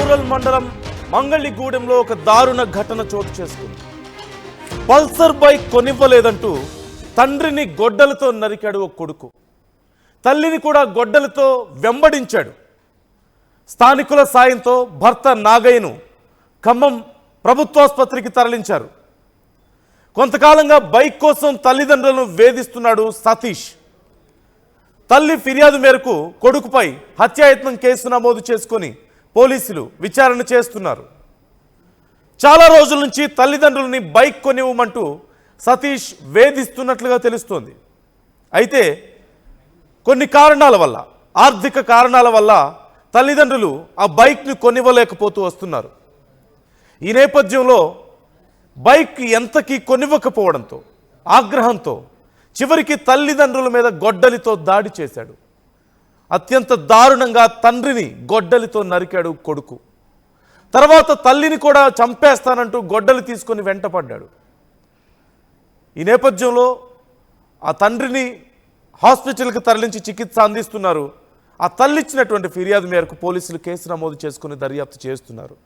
Rural మండలం మంగళిగూడెంలో ఒక దారుణ ఘటన చోటు చేసుకుంది. పల్సర్ బైక్ కొనివ్వలేదంటూ తండ్రిని గొడ్డలతో నరికాడు ఒక కొడుకు. తల్లిని కూడా గొడ్డలతో వెంబడించాడు. స్థానికుల సాయంతో భర్త నాగయ్యను ఖమ్మం ప్రభుత్వాసుపత్రికి తరలించారు. కొంతకాలంగా బైక్ కోసం తల్లిదండ్రులను వేధిస్తున్నాడు సతీష్. తల్లి ఫిర్యాదు మేరకు కొడుకుపై హత్యాయత్నం కేసు నమోదు చేసుకొని పోలీసులు విచారణ చేస్తున్నారు. చాలా రోజుల నుంచి తల్లిదండ్రులని బైక్ కొనివ్వమంటూ సతీష్ వేధిస్తున్నట్లుగా తెలుస్తోంది. అయితే కొన్ని కారణాల వల్ల, ఆర్థిక కారణాల వల్ల తల్లిదండ్రులు ఆ బైక్ని కొనివ్వలేకపోతూ వస్తున్నారు. ఈ నేపథ్యంలో బైక్ ఎంతకీ కొనివ్వకపోవడంతో ఆగ్రహంతో చివరికి తల్లిదండ్రుల మీద గొడ్డలితో దాడి చేశాడు. అత్యంత దారుణంగా తండ్రిని గొడ్డలితో నరికాడు కొడుకు. తర్వాత తల్లిని కూడా చంపేస్తానంటూ గొడ్డలి తీసుకొని వెంటపడ్డాడు. ఈ నేపథ్యంలో ఆ తండ్రిని హాస్పిటల్కి తరలించి చికిత్స అందిస్తున్నారు. ఆ తల్లి ఇచ్చినటువంటి ఫిర్యాదు మేరకు పోలీసులు కేసు నమోదు చేసుకుని దర్యాప్తు చేస్తున్నారు.